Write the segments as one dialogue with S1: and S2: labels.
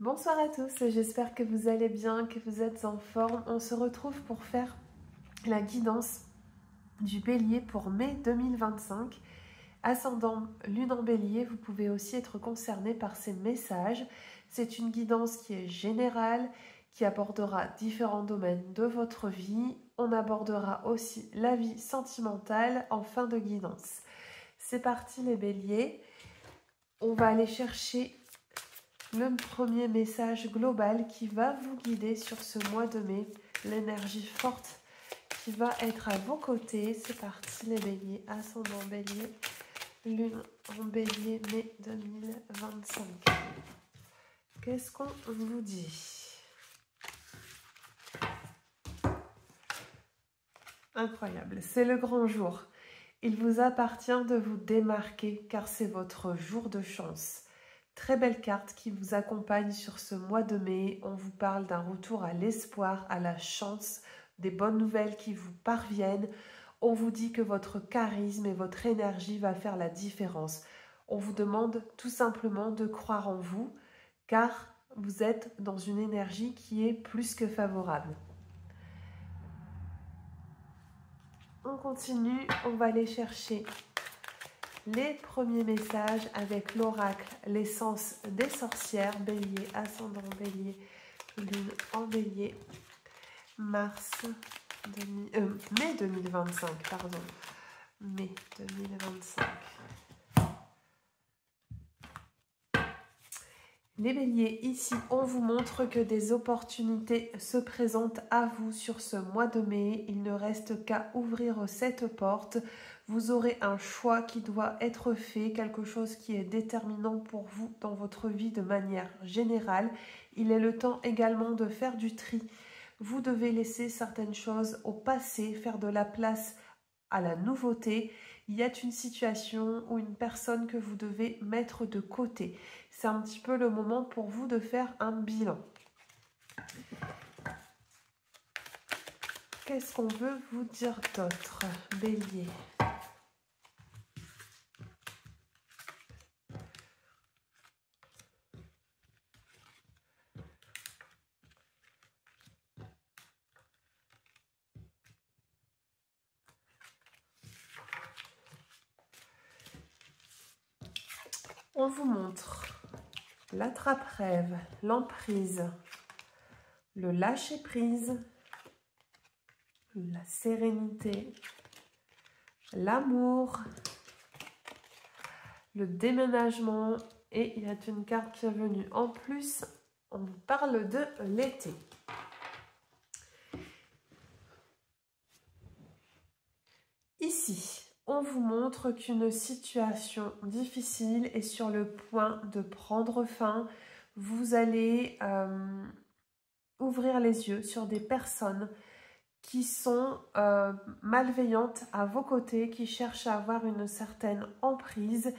S1: Bonsoir à tous, j'espère que vous allez bien, que vous êtes en forme. On se retrouve pour faire la guidance du Bélier pour mai 2025. Ascendant Lune en Bélier, vous pouvez aussi être concerné par ces messages. C'est une guidance qui est générale, qui abordera différents domaines de votre vie. On abordera aussi la vie sentimentale en fin de guidance. C'est parti les Béliers. On va aller chercher le premier message global qui va vous guider sur ce mois de mai, l'énergie forte qui va être à vos côtés. C'est parti les béliers, ascendant bélier, lune en bélier, mai 2025. Qu'est-ce qu'on vous dit? Incroyable, c'est le grand jour. Il vous appartient de vous démarquer car c'est votre jour de chance. Très belle carte qui vous accompagne sur ce mois de mai. On vous parle d'un retour à l'espoir, à la chance, des bonnes nouvelles qui vous parviennent. On vous dit que votre charisme et votre énergie va faire la différence. On vous demande tout simplement de croire en vous, car vous êtes dans une énergie qui est plus que favorable. On continue, on va aller chercher les premiers messages avec l'oracle, l'essence des sorcières, bélier, ascendant bélier, lune en bélier, mai 2025, pardon, mai 2025. Les béliers, ici, on vous montre que des opportunités se présentent à vous sur ce mois de mai. Il ne reste qu'à ouvrir cette porte. Vous aurez un choix qui doit être fait, quelque chose qui est déterminant pour vous dans votre vie de manière générale. Il est le temps également de faire du tri. Vous devez laisser certaines choses au passé, faire de la place à la nouveauté. Il y a une situation ou une personne que vous devez mettre de côté. C'est un petit peu le moment pour vous de faire un bilan. Qu'est-ce qu'on veut vous dire d'autre, bélier? On vous montre l'attrape-rêve, l'emprise, le lâcher-prise, la sérénité, l'amour, le déménagement et il y a une carte qui est venue en plus. On vous parle de l'été. Ici, on vous montre qu'une situation difficile est sur le point de prendre fin. Vous allez ouvrir les yeux sur des personnes qui sont malveillantes à vos côtés, qui cherchent à avoir une certaine emprise.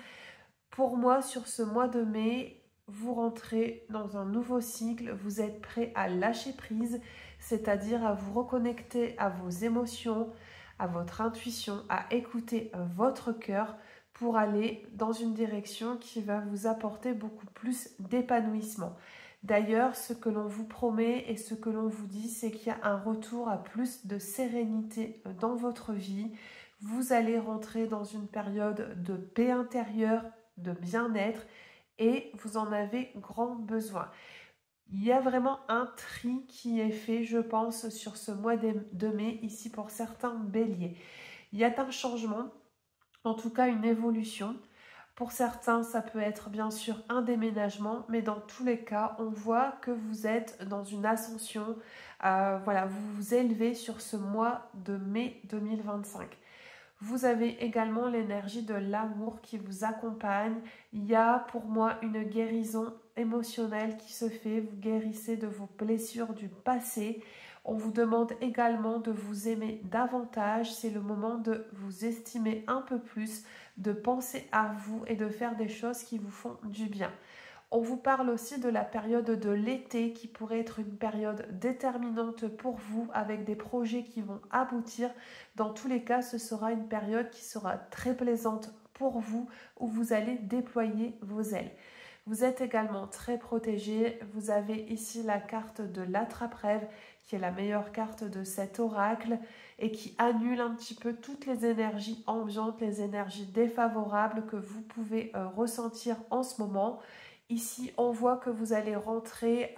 S1: Pour moi, sur ce mois de mai, vous rentrez dans un nouveau cycle, vous êtes prêt à lâcher prise, c'est-à-dire à vous reconnecter à vos émotions, à votre intuition, à écouter votre cœur pour aller dans une direction qui va vous apporter beaucoup plus d'épanouissement. D'ailleurs, ce que l'on vous promet et ce que l'on vous dit, c'est qu'il y a un retour à plus de sérénité dans votre vie. Vous allez rentrer dans une période de paix intérieure, de bien-être et vous en avez grand besoin. Il y a vraiment un tri qui est fait, je pense, sur ce mois de mai, ici pour certains béliers. Il y a un changement, en tout cas une évolution. Pour certains, ça peut être bien sûr un déménagement, mais dans tous les cas, on voit que vous êtes dans une ascension. Voilà, vous vous élevez sur ce mois de mai 2025. Vous avez également l'énergie de l'amour qui vous accompagne. Il y a pour moi une guérison émotionnelle qui se fait. Vous guérissez de vos blessures du passé. On vous demande également de vous aimer davantage. C'est le moment de vous estimer un peu plus, de penser à vous et de faire des choses qui vous font du bien. On vous parle aussi de la période de l'été qui pourrait être une période déterminante pour vous avec des projets qui vont aboutir. Dans tous les cas, ce sera une période qui sera très plaisante pour vous où vous allez déployer vos ailes. Vous êtes également très protégé. Vous avez ici la carte de l'attrape-rêve, qui est la meilleure carte de cet oracle et qui annule un petit peu toutes les énergies ambiantes, les énergies défavorables que vous pouvez ressentir en ce moment. Ici, on voit que vous allez rentrer,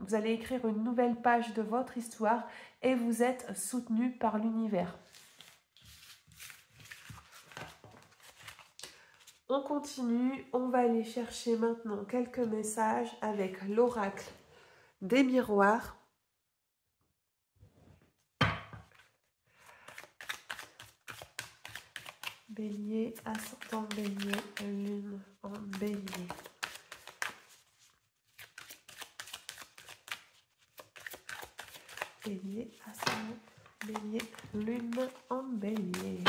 S1: vous allez écrire une nouvelle page de votre histoire et vous êtes soutenu par l'univers. On continue, on va aller chercher maintenant quelques messages avec l'oracle des miroirs. Bélier, ascendant Bélier, lune en Bélier. Bélier, ascendant Bélier, lune en Bélier.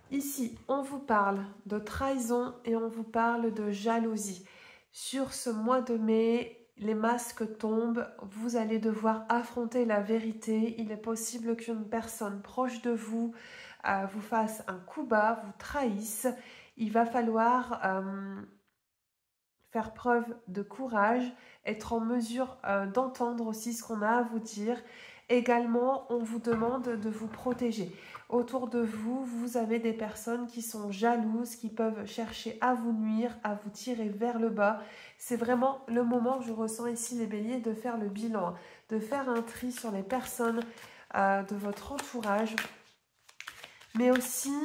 S1: Ici, on vous parle de trahison et on vous parle de jalousie. Sur ce mois de mai, les masques tombent, vous allez devoir affronter la vérité. Il est possible qu'une personne proche de vous vous fasse un coup bas, vous trahisse. Il va falloir faire preuve de courage, être en mesure d'entendre aussi ce qu'on a à vous dire. Également, on vous demande de vous protéger. Autour de vous, vous avez des personnes qui sont jalouses, qui peuvent chercher à vous nuire, à vous tirer vers le bas. C'est vraiment le moment, je ressens ici les béliers, de faire le bilan, de faire un tri sur les personnes de votre entourage, mais aussi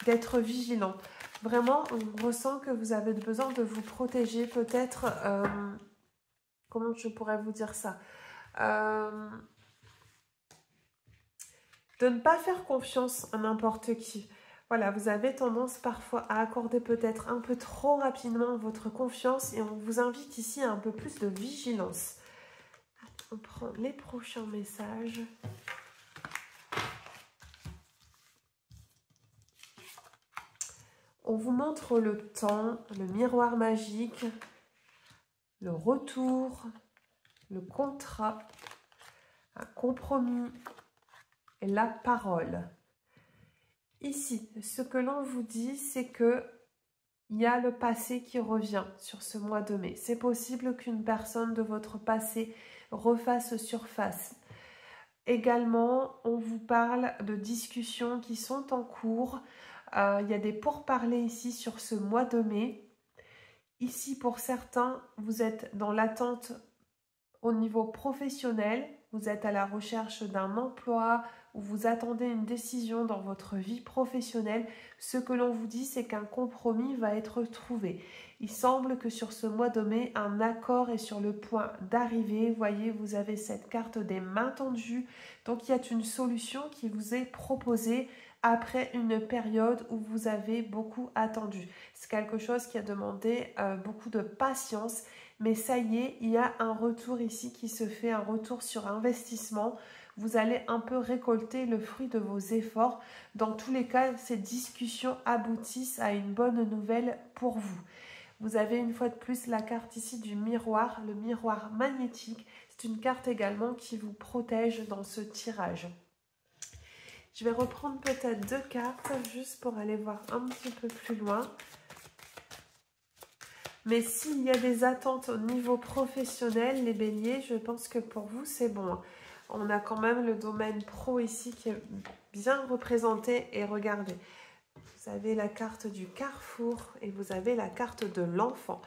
S1: d'être vigilant. Vraiment, on ressent que vous avez besoin de vous protéger, peut-être, comment je pourrais vous dire ça, de ne pas faire confiance à n'importe qui. Voilà, vous avez tendance parfois à accorder peut-être un peu trop rapidement votre confiance et on vous invite ici à un peu plus de vigilance. On prend les prochains messages. On vous montre le temps, le miroir magique, le retour, le contrat, un compromis et la parole. Ici, ce que l'on vous dit, c'est que il y a le passé qui revient sur ce mois de mai. C'est possible qu'une personne de votre passé refasse surface. Également, on vous parle de discussions qui sont en cours. Il y a des pourparlers ici sur ce mois de mai. Ici, pour certains, vous êtes dans l'attente au niveau professionnel. Vous êtes à la recherche d'un emploi ou vous attendez une décision dans votre vie professionnelle. Ce que l'on vous dit, c'est qu'un compromis va être trouvé. Il semble que sur ce mois de mai, un accord est sur le point d'arriver. Vous voyez, vous avez cette carte des mains tendues. Donc, il y a une solution qui vous est proposée après une période où vous avez beaucoup attendu. C'est quelque chose qui a demandé beaucoup de patience. Mais ça y est, il y a un retour ici qui se fait, un retour sur investissement. Vous allez un peu récolter le fruit de vos efforts. Dans tous les cas, ces discussions aboutissent à une bonne nouvelle pour vous. Vous avez une fois de plus la carte ici du miroir, le miroir magnétique. C'est une carte également qui vous protège dans ce tirage. Je vais reprendre peut-être 2 cartes juste pour aller voir un petit peu plus loin. Mais s'il y a des attentes au niveau professionnel, les béliers, je pense que pour vous, c'est bon. On a quand même le domaine pro ici qui est bien représenté. Et regardez, vous avez la carte du carrefour et vous avez la carte de l'enfant.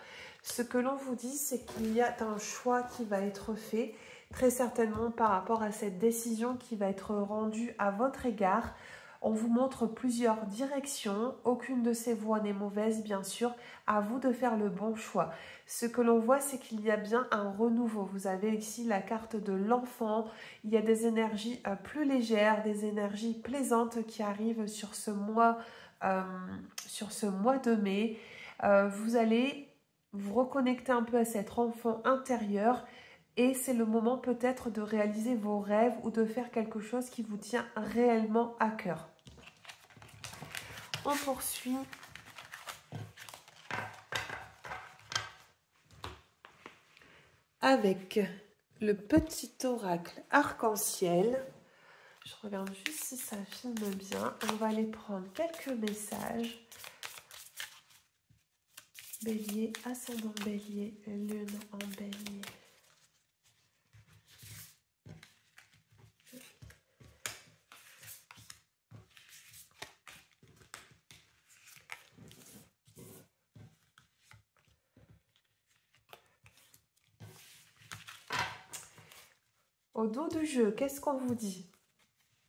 S1: Ce que l'on vous dit, c'est qu'il y a un choix qui va être fait, très certainement par rapport à cette décision qui va être rendue à votre égard. On vous montre plusieurs directions, aucune de ces voies n'est mauvaise bien sûr, à vous de faire le bon choix. Ce que l'on voit, c'est qu'il y a bien un renouveau. Vous avez ici la carte de l'enfant, il y a des énergies plus légères, des énergies plaisantes qui arrivent sur ce mois de mai. Vous allez vous reconnecter un peu à cet enfant intérieur et c'est le moment peut-être de réaliser vos rêves ou de faire quelque chose qui vous tient réellement à cœur. On poursuit. Avec le petit oracle arc-en-ciel. Je regarde juste si ça filme bien. On va aller prendre quelques messages. Bélier, ascendant Bélier, lune en Bélier. Au dos du jeu, qu'est-ce qu'on vous dit?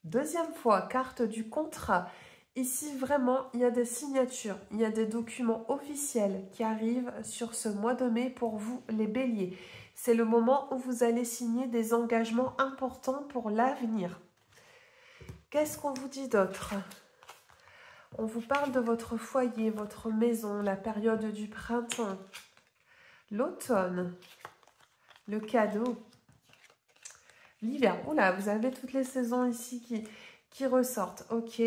S1: Deuxième fois, carte du contrat. Ici, vraiment, il y a des signatures, il y a des documents officiels qui arrivent sur ce mois de mai pour vous, les béliers. C'est le moment où vous allez signer des engagements importants pour l'avenir. Qu'est-ce qu'on vous dit d'autre? On vous parle de votre foyer, votre maison, la période du printemps, l'automne, le cadeau, l'hiver. Oula, vous avez toutes les saisons ici qui ressortent. Ok.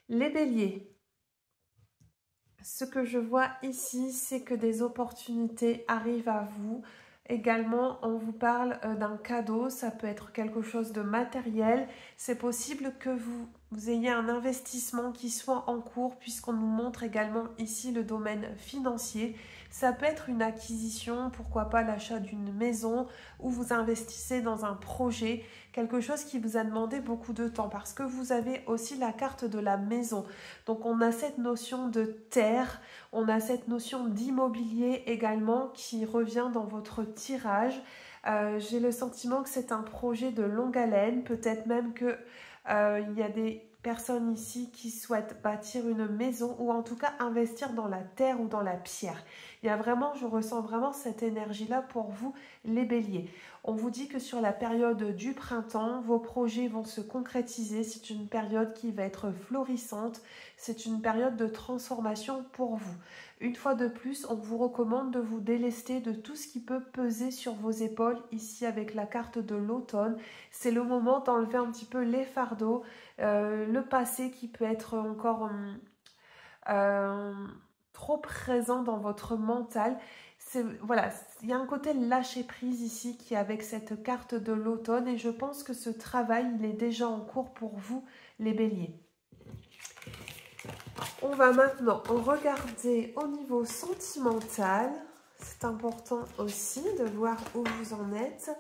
S1: Les béliers. Ce que je vois ici, c'est que des opportunités arrivent à vous. Également, on vous parle d'un cadeau. Ça peut être quelque chose de matériel. C'est possible que vous ayez un investissement qui soit en cours puisqu'on nous montre également ici le domaine financier. Ça peut être une acquisition, pourquoi pas l'achat d'une maison ou vous investissez dans un projet, quelque chose qui vous a demandé beaucoup de temps parce que vous avez aussi la carte de la maison. Donc on a cette notion de terre, on a cette notion d'immobilier également qui revient dans votre tirage. J'ai le sentiment que c'est un projet de longue haleine, peut-être même que il y a des personnes ici qui souhaitent bâtir une maison ou en tout cas investir dans la terre ou dans la pierre. Il y a vraiment, je ressens vraiment cette énergie-là pour vous, les béliers. On vous dit que sur la période du printemps, vos projets vont se concrétiser. C'est une période qui va être florissante. C'est une période de transformation pour vous. Une fois de plus, on vous recommande de vous délester de tout ce qui peut peser sur vos épaules. Ici, avec la carte de l'automne, c'est le moment d'enlever un petit peu les fardeaux, le passé qui peut être encore trop présent dans votre mental. Voilà, il y a un côté lâcher prise ici qui est avec cette carte de l'automne et je pense que ce travail, il est déjà en cours pour vous, les béliers. On va maintenant regarder au niveau sentimental. C'est important aussi de voir où vous en êtes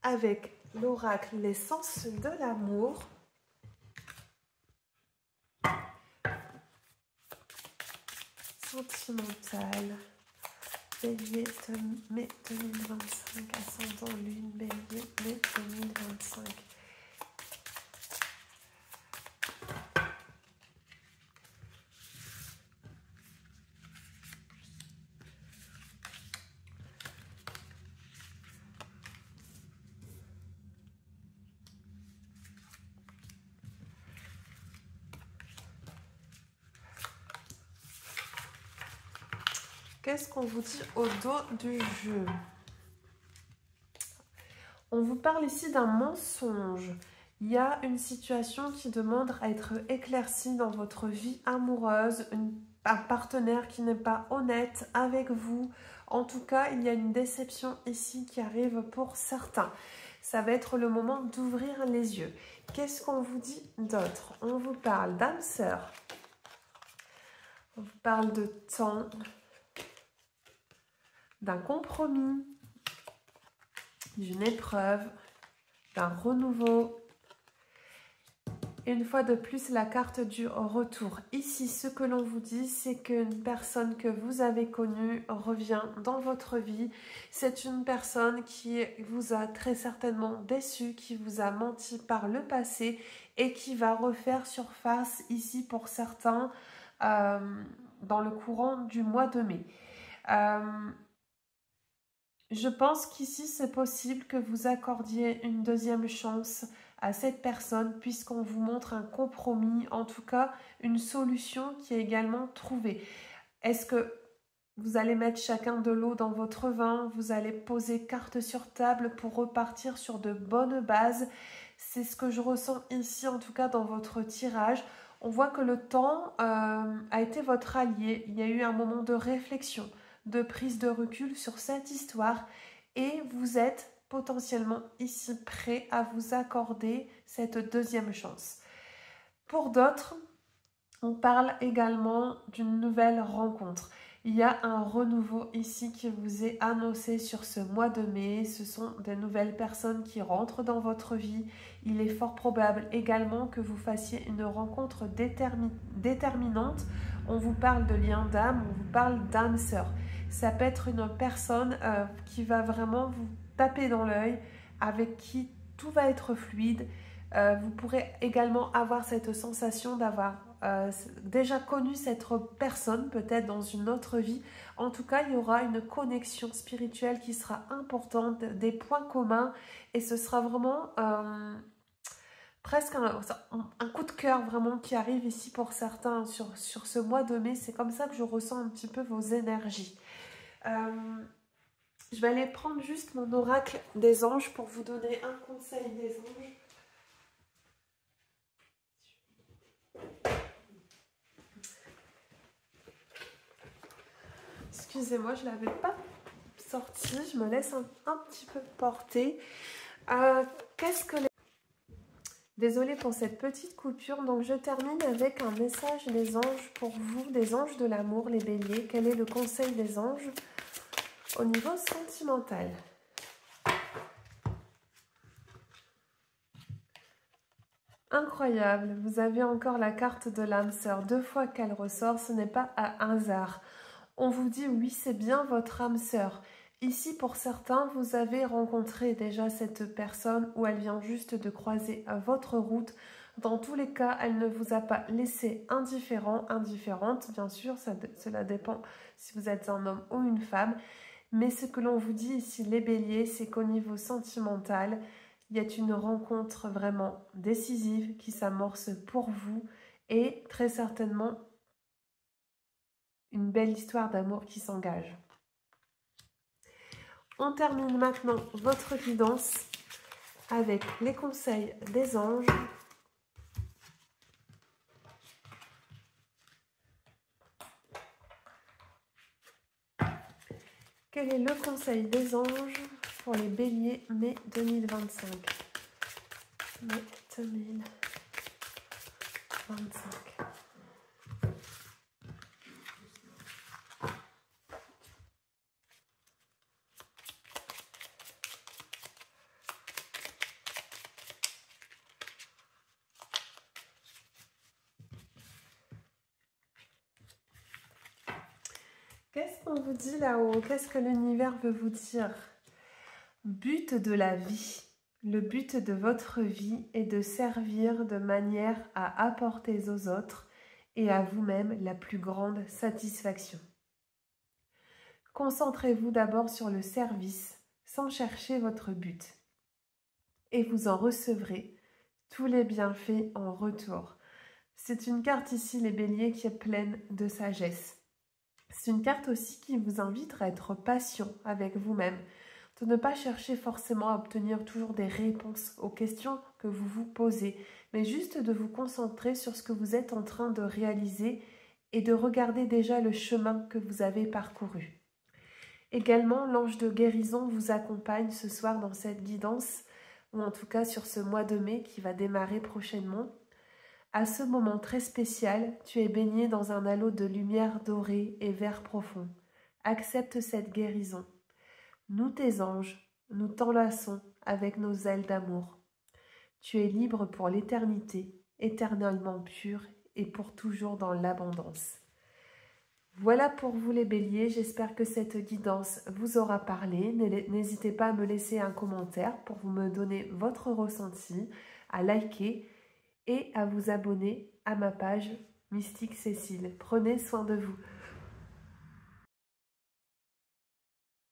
S1: avec l'oracle, l'essence de l'amour. Sentimental. Bélier, mai 2025, ascendant lune, bélier, mai 2025. Qu'est-ce qu'on vous dit au dos du jeu? On vous parle ici d'un mensonge. Il y a une situation qui demande à être éclaircie dans votre vie amoureuse, un partenaire qui n'est pas honnête avec vous. En tout cas, il y a une déception ici qui arrive pour certains. Ça va être le moment d'ouvrir les yeux. Qu'est-ce qu'on vous dit d'autre? On vous parle d'âme sœur. On vous parle de temps, d'un compromis, d'une épreuve, d'un renouveau. Et une fois de plus, la carte du retour. Ici, ce que l'on vous dit, c'est qu'une personne que vous avez connue revient dans votre vie. C'est une personne qui vous a très certainement déçu, qui vous a menti par le passé et qui va refaire surface ici pour certains dans le courant du mois de mai. Je pense qu'ici, c'est possible que vous accordiez une deuxième chance à cette personne puisqu'on vous montre un compromis, en tout cas une solution qui est également trouvée. Est-ce que vous allez mettre chacun de l'eau dans votre vin? Vous allez poser carte sur table pour repartir sur de bonnes bases? C'est ce que je ressens ici, en tout cas dans votre tirage. On voit que le temps a été votre allié. Il y a eu un moment de réflexion, de prise de recul sur cette histoire et vous êtes potentiellement ici prêt à vous accorder cette deuxième chance. Pour d'autres, on parle également d'une nouvelle rencontre. Il y a un renouveau ici qui vous est annoncé sur ce mois de mai. Ce sont des nouvelles personnes qui rentrent dans votre vie. Il est fort probable également que vous fassiez une rencontre déterminante. On vous parle de lien d'âme, on vous parle d'âme sœur. Ça peut être une personne qui va vraiment vous taper dans l'œil, avec qui tout va être fluide. Vous pourrez également avoir cette sensation d'avoir déjà connu cette personne, peut-être dans une autre vie. En tout cas, il y aura une connexion spirituelle qui sera importante, des points communs, et ce sera vraiment presque un coup de cœur vraiment qui arrive ici pour certains sur ce mois de mai. C'est comme ça que je ressens un petit peu vos énergies. Je vais aller prendre juste mon oracle des anges pour vous donner un conseil des anges. Excusez-moi, je ne l'avais pas sorti, je me laisse un petit peu porter. Qu'est-ce que les... Désolée pour cette petite coupure, donc je termine avec un message des anges pour vous, des anges de l'amour, les béliers. Quel est le conseil des anges au niveau sentimental? Incroyable, vous avez encore la carte de l'âme sœur. 2 fois qu'elle ressort, ce n'est pas un hasard. On vous dit oui, c'est bien votre âme sœur. Ici, pour certains, vous avez rencontré déjà cette personne ou elle vient juste de croiser votre route. Dans tous les cas, elle ne vous a pas laissé indifférent, indifférente. Bien sûr, cela dépend si vous êtes un homme ou une femme. Mais ce que l'on vous dit ici, les béliers, c'est qu'au niveau sentimental, il y a une rencontre vraiment décisive qui s'amorce pour vous et très certainement une belle histoire d'amour qui s'engage. On termine maintenant votre guidance avec les conseils des anges. Quel est le conseil des anges pour les béliers mai 2025? Mai 2025. Qu'est-ce qu'on vous dit là-haut? Qu'est-ce que l'univers veut vous dire? But de la vie. Le but de votre vie est de servir de manière à apporter aux autres et à vous-même la plus grande satisfaction. Concentrez-vous d'abord sur le service sans chercher votre but. Et vous en recevrez tous les bienfaits en retour. C'est une carte ici, les béliers, qui est pleine de sagesse. C'est une carte aussi qui vous invite à être patient avec vous-même, de ne pas chercher forcément à obtenir toujours des réponses aux questions que vous vous posez, mais juste de vous concentrer sur ce que vous êtes en train de réaliser et de regarder déjà le chemin que vous avez parcouru. Également, l'ange de guérison vous accompagne ce soir dans cette guidance, ou en tout cas sur ce mois de mai qui va démarrer prochainement. À ce moment très spécial, tu es baigné dans un halo de lumière dorée et vert profond. Accepte cette guérison. Nous, tes anges, nous t'enlaçons avec nos ailes d'amour. Tu es libre pour l'éternité, éternellement pur et pour toujours dans l'abondance. Voilà pour vous les béliers, j'espère que cette guidance vous aura parlé. N'hésitez pas à me laisser un commentaire pour me donner votre ressenti, à liker et à vous abonner à ma page Mystique Cécile. Prenez soin de vous.